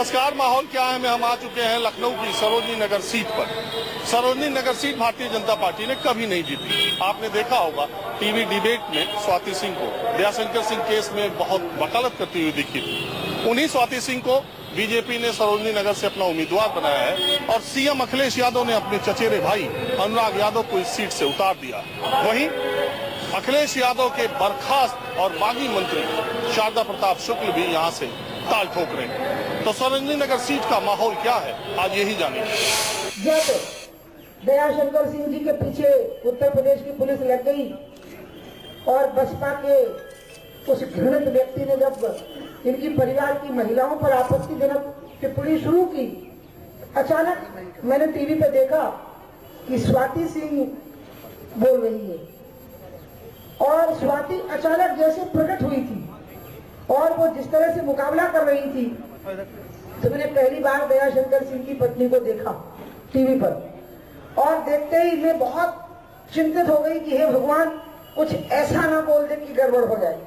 नमस्कार। माहौल क्या है में हम आ चुके हैं लखनऊ की सरोजनी नगर सीट पर। सरोजनी नगर सीट भारतीय जनता पार्टी ने कभी नहीं जीती। आपने देखा होगा टीवी डिबेट में स्वाति सिंह को दयाशंकर सिंह केस में बहुत वकालत करती हुई दिखी थी। उन्हीं स्वाति सिंह को बीजेपी ने सरोजनी नगर से अपना उम्मीदवार बनाया है और सीएम अखिलेश यादव ने अपने चचेरे भाई अनुराग यादव को इस सीट से उतार दिया। वहीं अखिलेश यादव के बर्खास्त और बागी मंत्री शारदा प्रताप शुक्ल भी यहाँ से ताल ठोक रहे हैं। तो सरोजनी नगर सीट का माहौल क्या है, आज यही जानिए। जब दयाशंकर सिंह जी के पीछे उत्तर प्रदेश की पुलिस लग गई और बसपा के उस घृणित व्यक्ति ने जब इनकी परिवार की महिलाओं पर आपत्तिजनक टिप्पणी शुरू की, अचानक मैंने टीवी पे देखा कि स्वाति सिंह बोल रही है और स्वाति अचानक जैसे प्रकट हुई थी और वो जिस तरह से मुकाबला कर रही थी, तो मैंने पहली बार दयाशंकर सिंह की पत्नी को देखा टीवी पर और देखते ही मैं बहुत चिंतित हो गई कि हे भगवान, कुछ ऐसा ना बोल दे कि गड़बड़ हो जाए।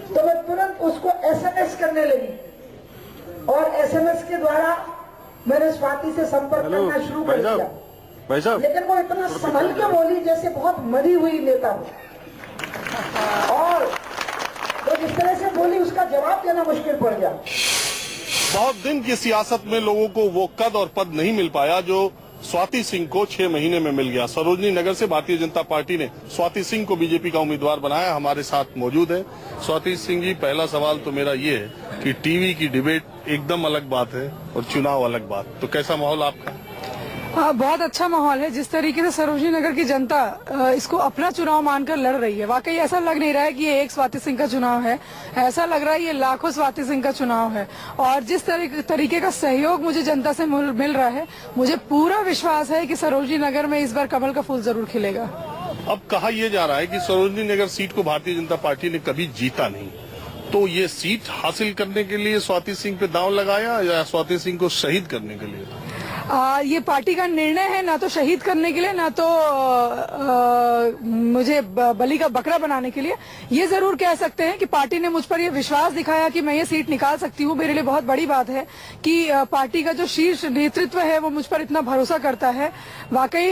तो मैं तुरंत उसको एसएमएस करने लगी और एसएमएस के द्वारा मैंने स्वाति से संपर्क करना शुरू कर दिया। लेकिन वो इतना संभल के बोली जैसे बहुत मरी हुई नेता हो और वो जिस तरह से बोली उसका जवाब देना मुश्किल पड़ गया। बहुत दिन की सियासत में लोगों को वो कद और पद नहीं मिल पाया जो स्वाति सिंह को 6 महीने में मिल गया। सरोजनी नगर से भारतीय जनता पार्टी ने स्वाति सिंह को बीजेपी का उम्मीदवार बनाया। हमारे साथ मौजूद है स्वाति सिंह जी। पहला सवाल तो मेरा ये है कि टीवी की डिबेट एकदम अलग बात है और चुनाव अलग बात, तो कैसा माहौल आपका? बहुत अच्छा माहौल है। जिस तरीके से सरोजनी नगर की जनता इसको अपना चुनाव मानकर लड़ रही है, वाकई ऐसा लग नहीं रहा है कि ये एक स्वाति सिंह का चुनाव है, ऐसा लग रहा है ये लाखों स्वाति सिंह का चुनाव है। और जिस तरीके का सहयोग मुझे जनता से मिल रहा है, मुझे पूरा विश्वास है कि सरोजनी नगर में इस बार कमल का फूल जरूर खिलेगा। अब कहा यह जा रहा है कि सरोजनी नगर सीट को भारतीय जनता पार्टी ने कभी जीता नहीं, तो ये सीट हासिल करने के लिए स्वाति सिंह पे दांव लगाया या स्वाति सिंह को शहीद करने के लिए? ये पार्टी का निर्णय है, ना तो शहीद करने के लिए ना तो मुझे बलि का बकरा बनाने के लिए। ये जरूर कह सकते हैं कि पार्टी ने मुझ पर ये विश्वास दिखाया कि मैं ये सीट निकाल सकती हूँ। मेरे लिए बहुत बड़ी बात है कि पार्टी का जो शीर्ष नेतृत्व है वो मुझ पर इतना भरोसा करता है। वाकई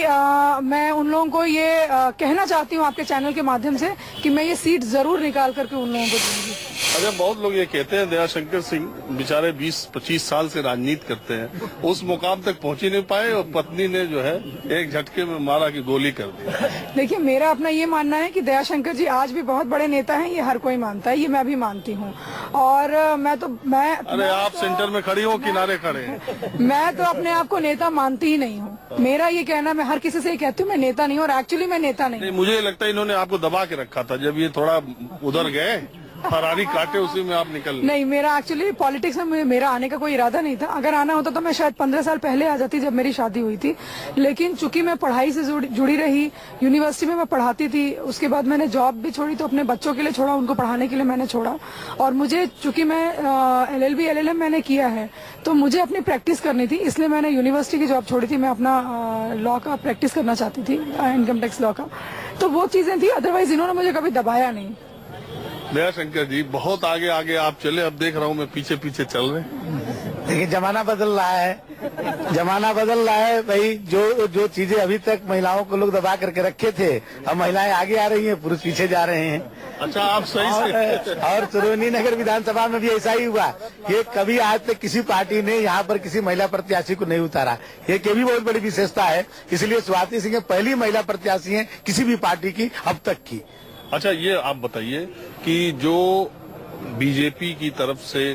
मैं उन लोगों को ये कहना चाहती हूँ आपके चैनल के माध्यम से कि मैं ये सीट जरूर निकाल करके उन लोगों को दूंगी। अच्छा, बहुत लोग ये कहते हैं दयाशंकर सिंह बेचारे 20-25 साल से राजनीति करते हैं, उस मुकाम तक पहुंच ही नहीं पाए और पत्नी ने जो है एक झटके में मारा कि गोली कर दी। देखिए, मेरा अपना ये मानना है कि दयाशंकर जी आज भी बहुत बड़े नेता हैं, ये हर कोई मानता है, ये मैं भी मानती हूँ। और अरे आप सेंटर में खड़ी हो, किनारे खड़े हैं। मैं तो अपने आप को नेता मानती ही नहीं हूँ। मेरा ये कहना, मैं हर किसी से ये कहती हूँ मैं नेता नहीं हूँ और एक्चुअली मैं नेता नहीं। मुझे लगता है इन्होंने आपको दबा के रखा था, जब ये थोड़ा उधर गए फरारी काटे उसी में आप निकल नहीं, मेरा एक्चुअली पॉलिटिक्स में मेरा आने का कोई इरादा नहीं था। अगर आना होता तो मैं शायद 15 साल पहले आ जाती जब मेरी शादी हुई थी। लेकिन चूंकि मैं पढ़ाई से जुड़ी रही, यूनिवर्सिटी में मैं पढ़ाती थी, उसके बाद मैंने जॉब भी छोड़ी तो अपने बच्चों के लिए छोड़ा, उनको पढ़ाने के लिए मैंने छोड़ा। और मुझे चूंकि मैं LLB LLM मैंने किया है तो मुझे अपनी प्रैक्टिस करनी थी, इसलिए मैंने यूनिवर्सिटी की जॉब छोड़ी थी। मैं अपना लॉ का प्रैक्टिस करना चाहती थी, इनकम टैक्स लॉ का। तो वो चीजें थी, अदरवाइज इन्होंने मुझे कभी दबाया नहीं। दयाशंकर जी, बहुत आगे आगे आप चले, अब देख रहा हूँ मैं पीछे पीछे चल रहे हैं। देखिए, जमाना बदल रहा है, जमाना बदल रहा है भाई। जो चीजें अभी तक महिलाओं को लोग दबा करके रखे थे, अब महिलाएं आगे आ रही हैं, पुरुष पीछे जा रहे हैं। अच्छा, आप सही से और सरोजनी नगर विधानसभा में भी ऐसा ही हुआ। ये कभी आज तक किसी पार्टी ने यहाँ पर किसी महिला प्रत्याशी को नहीं उतारा, ये भी बहुत बड़ी विशेषता है। इसलिए स्वाति सिंह पहली महिला प्रत्याशी है किसी भी पार्टी की अब तक की। अच्छा, ये आप बताइए कि जो बीजेपी की तरफ से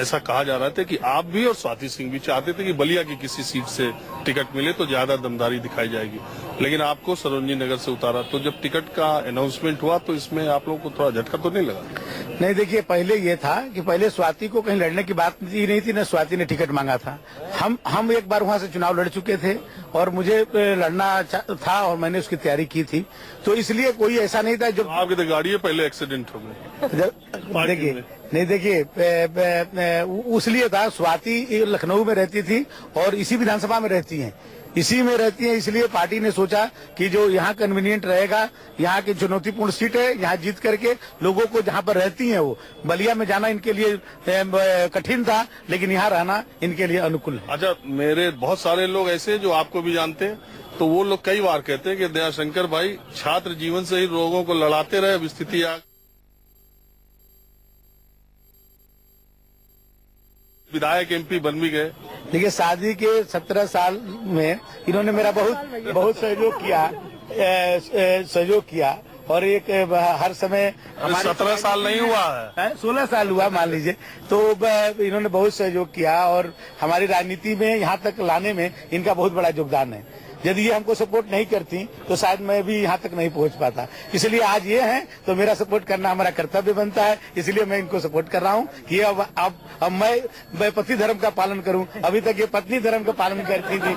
ऐसा कहा जा रहा था कि आप भी और स्वाति सिंह भी चाहते थे कि बलिया की किसी सीट से टिकट मिले तो ज्यादा दमदारी दिखाई जाएगी, लेकिन आपको सरोजनी नगर से उतारा। तो जब टिकट का अनाउंसमेंट हुआ तो इसमें आप लोगों को थोड़ा झटका तो नहीं लगा? नहीं, देखिए, पहले ये था कि पहले स्वाति को कहीं लड़ने की बात ही नहीं थी, न स्वाति ने टिकट मांगा था। हम एक बार वहां से चुनाव लड़ चुके थे और मुझे लड़ना था और मैंने उसकी तैयारी की थी, तो इसलिए कोई ऐसा नहीं था। जब आपकी तो गाड़ी पहले एक्सीडेंट हो गई। देखिए, नहीं, देखिए, उसलिए था, स्वाति लखनऊ में रहती थी और इसी विधानसभा में रहती हैं। इसी में रहती हैं। इसलिए पार्टी ने सोचा कि जो यहाँ कन्वीनियंट रहेगा, यहाँ की चुनौतीपूर्ण सीट है, यहाँ जीत करके लोगों को जहाँ पर रहती हैं, वो बलिया में जाना इनके लिए कठिन था, लेकिन यहाँ रहना इनके लिए अनुकूल है। अच्छा, मेरे बहुत सारे लोग ऐसे जो आपको भी जानते हैं, तो वो लोग कई बार कहते हैं कि दयाशंकर भाई छात्र जीवन से ही लोगों को लड़ाते रहे, अब स्थिति आ विधायक एमपी बन भी गए। देखिए, शादी के 17 साल में इन्होंने मेरा बहुत सहयोग किया और एक हर समय 17 साल नहीं हुआ है, 16 साल हुआ मान लीजिए। तो इन्होंने बहुत सहयोग किया और हमारी राजनीति में यहाँ तक लाने में इनका बहुत बड़ा योगदान है। यदि ये हमको सपोर्ट नहीं करती तो शायद मैं भी यहाँ तक नहीं पहुँच पाता। इसलिए आज ये हैं तो मेरा सपोर्ट करना हमारा कर्तव्य बनता है। इसलिए मैं इनको सपोर्ट कर रहा हूँ कि अब मैं पति धर्म का पालन करूँ। अभी तक ये पत्नी धर्म का पालन करती थी।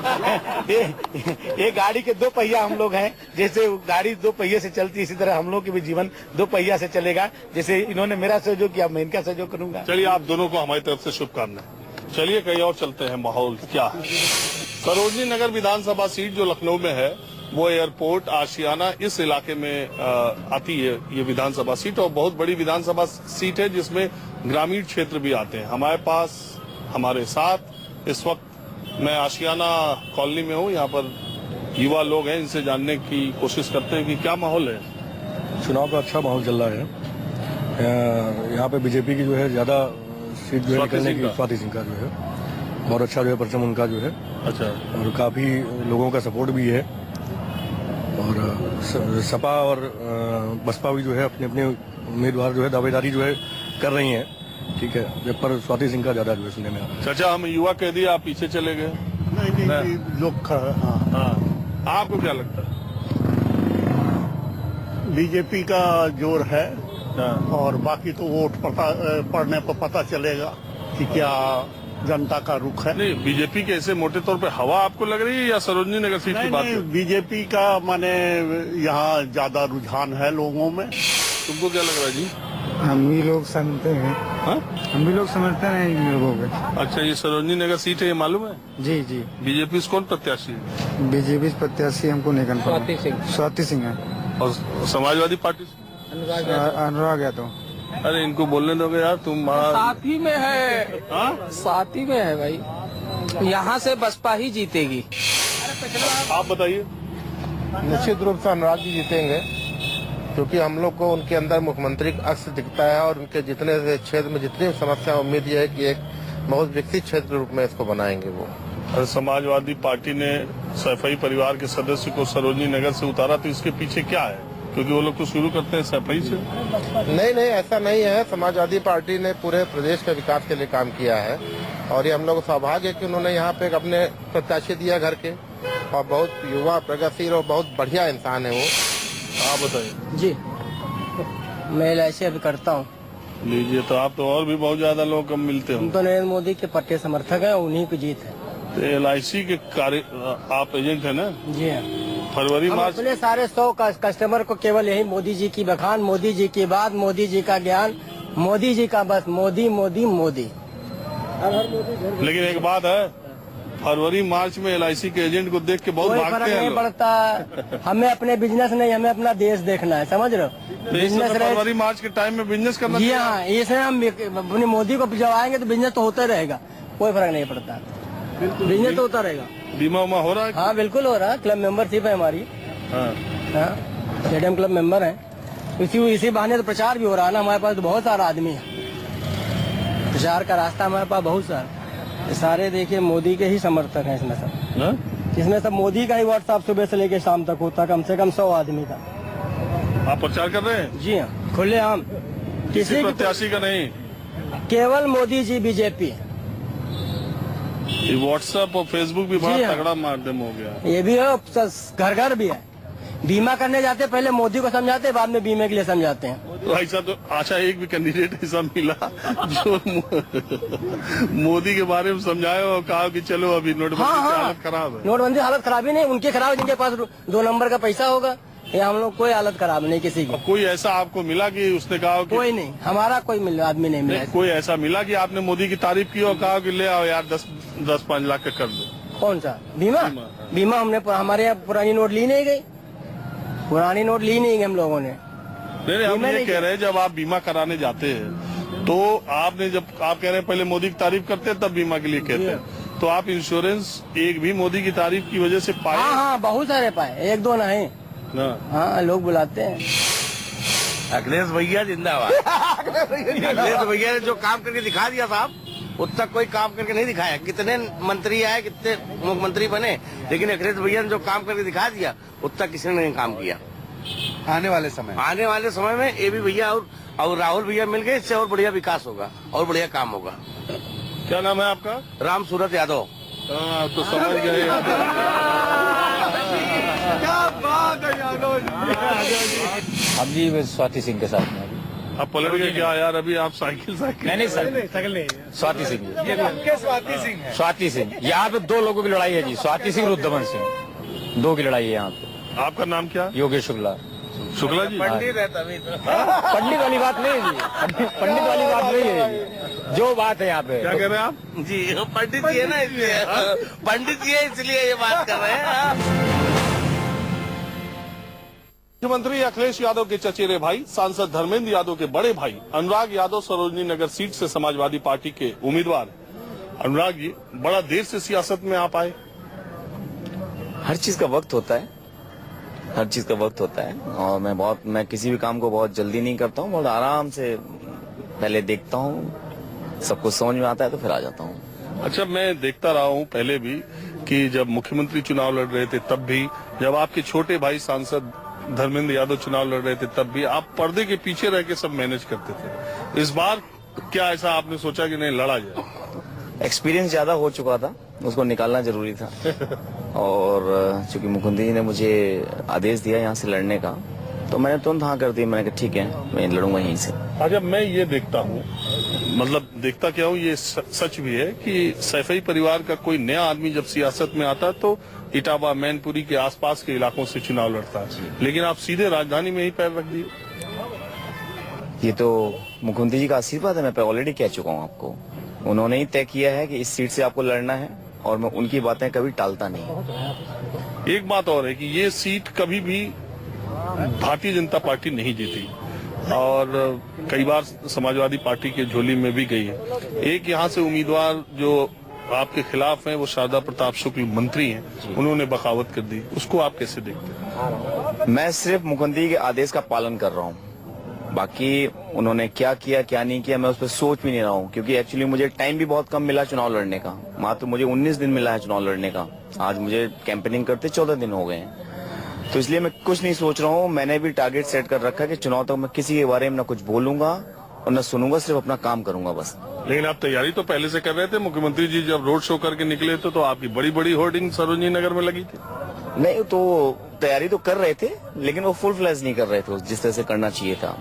ये गाड़ी के 2 पहिया हम लोग हैं, जैसे गाड़ी 2 पहिए से चलती, इसी तरह हम लोग की भी जीवन 2 पहिया से चलेगा। जैसे इन्होंने मेरा सहयोग किया, मैं इनका सहयोग करूंगा। चलिए, आप दोनों को हमारी तरफ से शुभकामनाएं। चलिए कहीं और चलते हैं। माहौल क्या है? सरोजनी नगर विधानसभा सीट जो लखनऊ में है, वो एयरपोर्ट, आशियाना, इस इलाके में आती है ये विधानसभा सीट, और बहुत बड़ी विधानसभा सीट है जिसमें ग्रामीण क्षेत्र भी आते हैं। हमारे साथ इस वक्त मैं आशियाना कॉलोनी में हूँ। यहाँ पर युवा लोग हैं, इनसे जानने की कोशिश करते हैं कि क्या माहौल है। चुनाव का अच्छा माहौल चल रहा है। यहाँ पे बीजेपी की जो है ज्यादा सीट जो है निकलने की, स्वाति सिंह का जो है बहुत अच्छा जो है परचम उनका जो है। अच्छा। और काफी लोगों का सपोर्ट भी है, और सपा और बसपा भी जो है अपने अपने उम्मीदवार जो है दावेदारी जो है कर रही हैं। ठीक है, जब पर स्वाति सिंह का ज्यादा जो है सुनने में आ रहा है। चाचा, हम युवा कह दिए, आप पीछे चले गए। नहीं लोग आपको क्या लगता है? बीजेपी का जोर है, और बाकी तो वोट पड़ने पर पता चलेगा कि क्या जनता का रुख है। नहीं, बीजेपी के ऐसे मोटे तौर पे हवा आपको लग रही है या सरोजनी नगर सीट की बात है? बीजेपी का माने यहाँ ज्यादा रुझान है लोगों में। तुमको क्या लग रहा है जी? हम भी लोग समझते हैं। हाँ? हम भी लोग समझते हैं इन लोगों को। अच्छा, ये सरोजनी नगर सीट है, ये मालूम है? जी जी। बीजेपी से कौन प्रत्याशी है? बीजेपी प्रत्याशी हमको नहीं कंफर्म। स्वाति सिंह है। और समाजवादी पार्टी से? अनुराग यादव। अरे इनको बोलने दोगे यार, तुम साथ ही में है। हाँ? साथ ही में है भाई, यहाँ से बसपा ही जीतेगी। आप बताइए। निश्चित रूप से अनुराग जी जीतेंगे, क्योंकि हम लोग को उनके अंदर मुख्यमंत्री का अक्स दिखता है, और उनके जितने क्षेत्र में जितनी समस्या, उम्मीद यह है कि एक बहुत विकसित क्षेत्र के रूप में इसको बनाएंगे वो। और समाजवादी पार्टी ने सैफई परिवार के सदस्य को सरोजनी नगर से उतारा, तो इसके पीछे क्या है? क्योंकि वो लोग तो शुरू करते हैं सैफई से। नहीं, ऐसा नहीं है। समाजवादी पार्टी ने पूरे प्रदेश के विकास के लिए काम किया है, और ये हम लोग सौभाग्य है कि उन्होंने यहाँ पे अपने प्रत्याशी दिया घर के, और बहुत युवा, प्रगतिशील और बहुत बढ़िया इंसान है वो। आप बताइए। जी, मैं LIC अभी करता हूँ। लीजिए, तो आप तो और भी बहुत ज्यादा लोग कम मिलते हम हो। तो नरेंद्र मोदी के पट्टे समर्थक हैं, उन्हीं की जीत है। तो LIC के आप एजेंट है ना? जी हाँ। फरवरी हम मार्च अपने सारे 100 कस्टमर को केवल यही मोदी जी की बखान, मोदी जी की बात, मोदी जी का ज्ञान, मोदी जी का बस मोदी मोदी मोदी। लेकिन एक बात है, फरवरी मार्च में LIC के एजेंट को देख के बहुत कोई भागते फर्क हैं नहीं लोग। पड़ता। हमें अपने बिजनेस नहीं, हमें अपना देश देखना है, समझ रहे हो? तो इस समय फरवरी मार्च के टाइम में बिजनेस करना जी चाहिए। हाँ, इसमें हम अपने मोदी को जब आएंगे तो बिजनेस तो होता रहेगा, कोई फर्क नहीं पड़ता। बिजनेस तो होता रहेगा। बीमा उमा हो रहा है? हाँ बिल्कुल हो रहा है, क्लब मेंबरशिप है हमारी। हाँ। स्टेडियम क्लब मेंबर है, इसी बहाने तो प्रचार भी हो रहा है ना। हमारे पास तो बहुत सारा आदमी है, प्रचार का रास्ता हमारे पास बहुत सारा। ये सारे देखिए मोदी के ही समर्थक हैं इसमें सब। इसमें सब मोदी का ही व्हाट्सएप सुबह से लेकर शाम तक होता, कम से कम 100 आदमी का। आप प्रचार कर रहे हैं? जी हाँ, खुले आम, किसी प्रत्याशी का नहीं, केवल मोदी जी, बीजेपी। ये व्हाट्सएप और फेसबुक भी बड़ा जी हाँ। तगड़ा माध्यम हो गया। ये भी है, घर घर भी है। बीमा करने जाते पहले मोदी को समझाते, बाद में बीमे के लिए समझाते हैं। तो ऐसा तो अच्छा, एक भी कैंडिडेट ऐसा मिला जो मोदी के बारे में समझाए और कहा कि चलो अभी नोटबंदी की हालत खराब है। नोटबंदी हालत खराब ही नहीं, उनके खराब है जिनके पास 2 नंबर का पैसा होगा। ये हम लोग कोई हालत खराब नहीं किसी की। कोई ऐसा आपको मिला कि उसने कहा कि कोई नहीं, हमारा कोई आदमी नहीं मिला। कोई ऐसा मिला कि आपने मोदी की तारीफ की और कहा कि ले आओ यार 10-5 लाख का कर दो? कौन सा बीमा? बीमा हमने हमारे यहाँ पुरानी नोट ली नहीं गई, पुरानी नोट ली नहीं गई हम लोगों ने। नहीं, हम ये कह रहे हैं जब आप बीमा कराने जाते हैं तो आपने जब आप कह रहे हैं पहले मोदी की तारीफ करते हैं तब बीमा के लिए कहते हैं, तो आप इंश्योरेंस एक भी मोदी की तारीफ की वजह से पाए? हाँ, बहुत सारे पाए, एक दो नहीं। हाँ, लोग बुलाते हैं। अखिलेश भैया जिंदाबाद। अखिलेश भैया ने जो काम करके दिखा दिया साहब, उस तक कोई काम करके नहीं दिखाया। कितने मंत्री आए, कितने मुख्यमंत्री बने, लेकिन अखिलेश भैया ने जो काम करके दिखा दिया उस तक किसी ने नहीं काम किया। आने वाले समय में ये भी भैया और राहुल भैया मिल गए, इससे और बढ़िया विकास होगा और बढ़िया काम होगा। क्या नाम है आपका? राम सूरत यादव। तो समझ गए। अब जी स्वाति सिंह के साथ में। अब पलट गए क्या यार? अभी आप साइकिल नहीं साइकिल नहीं, स्वाति सिंह जी। स्वाति सिंह, यहाँ पे दो लोगों की लड़ाई है जी, स्वाति सिंह रुद्रमन सिंह, दो की लड़ाई है यहाँ पे। आपका नाम क्या? योगेश शुक्ला। शुक्ला जी पंडित है तभी तो। पंडित वाली बात नहीं है जी, पंडित वाली बात नहीं है, जो बात है यहाँ पे। क्या कह रहे हैं आप? जी पंडित जी है ना, इसलिए पंडित जी है इसलिए ये बात कर रहे हैं। मुख्यमंत्री अखिलेश यादव के चचेरे भाई सांसद धर्मेंद्र यादव के बड़े भाई अनुराग यादव सरोजनी नगर सीट से समाजवादी पार्टी के उम्मीदवार हैं। अनुराग जी, बड़ा देर से सियासत में आप आए। हर चीज का वक्त होता है, हर चीज का वक्त होता है, और मैं किसी भी काम को बहुत जल्दी नहीं करता हूँ, बहुत आराम से पहले देखता हूँ, सब कुछ समझ में आता है तो फिर आ जाता हूँ। अच्छा, मैं देखता रहा हूँ पहले भी कि जब मुख्यमंत्री चुनाव लड़ रहे थे तब भी, जब आपके छोटे भाई सांसद धर्मेंद्र यादव चुनाव लड़ रहे थे तब भी आप पर्दे के पीछे रह के सब मैनेज करते थे। इस बार क्या ऐसा आपने सोचा कि नहीं लड़ा जाए? एक्सपीरियंस ज्यादा हो चुका था, उसको निकालना जरूरी था। और चूंकि मुख्यमंत्री जी ने मुझे आदेश दिया यहाँ से लड़ने का, तो मैंने तुरंत हाँ कर दी। मैंने कहा ठीक है, मैं लड़ूंगा यहीं से। अच्छा, मैं ये देखता हूँ, मतलब देखता क्या हूँ, ये सच भी है कि सैफई परिवार का कोई नया आदमी जब सियासत में आता है तो इटावा, मैनपुरी के आसपास के इलाकों से चुनाव लड़ता है, लेकिन आप सीधे राजधानी में ही पैर रख दिए। ये तो मुख्यमंत्री जी का आशीर्वाद है। मैं ऑलरेडी कह चुका हूँ आपको, उन्होंने ही तय किया है कि इस सीट से आपको लड़ना है, और मैं उनकी बातें कभी टालता नहीं। एक बात और है कि ये सीट कभी भी भारतीय जनता पार्टी नहीं जीती, और कई बार समाजवादी पार्टी के झोली में भी गई है। एक यहाँ से उम्मीदवार जो आपके खिलाफ हैं वो शारदा प्रताप शुक्ल मंत्री हैं, उन्होंने बगावत कर दी, उसको आप कैसे देखते हैं? मैं सिर्फ मुख्यमंत्री के आदेश का पालन कर रहा हूँ, बाकी उन्होंने क्या किया क्या नहीं किया मैं उस पर सोच भी नहीं रहा हूँ, क्योंकि एक्चुअली मुझे टाइम भी बहुत कम मिला चुनाव लड़ने का। मात्र मुझे 19 दिन मिला है चुनाव लड़ने का, आज मुझे कैंपेनिंग करते 14 दिन हो गए हैं, तो इसलिए मैं कुछ नहीं सोच रहा हूँ। मैंने भी टारगेट सेट कर रखा है कि चुनाव तक मैं किसी के बारे में न कुछ बोलूंगा और न सुनूंगा, सिर्फ अपना काम करूंगा बस। लेकिन आप तैयारी तो पहले से कर रहे थे। मुख्यमंत्री जी जब रोड शो करके निकले थे तो आपकी बड़ी बड़ी होर्डिंग सरोजनी नगर में लगी थी। नहीं, तो तैयारी तो कर रहे थे, लेकिन वो फुल फ्लैश नहीं कर रहे थे जिस तरह से करना चाहिए था।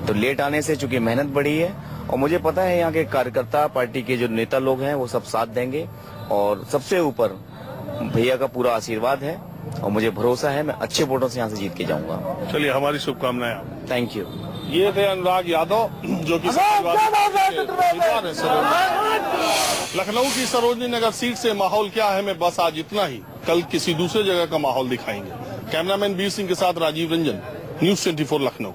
तो लेट आने से चूंकि मेहनत बढ़ी है, और मुझे पता है यहाँ के कार्यकर्ता, पार्टी के जो नेता लोग हैं वो सब साथ देंगे, और सबसे ऊपर भैया का पूरा आशीर्वाद है, और मुझे भरोसा है मैं अच्छे वोटों से यहाँ से जीत के जाऊंगा। चलिए, हमारी शुभकामनाएं। Thank you. ये थे अनुराग यादव, जो कि लखनऊ की सरोजनी नगर सीट से माहौल क्या है मैं बस आज इतना ही, कल किसी दूसरे जगह का माहौल दिखाएंगे। कैमरामैन वीर सिंह के साथ राजीव रंजन, न्यूज़ 24 लखनऊ।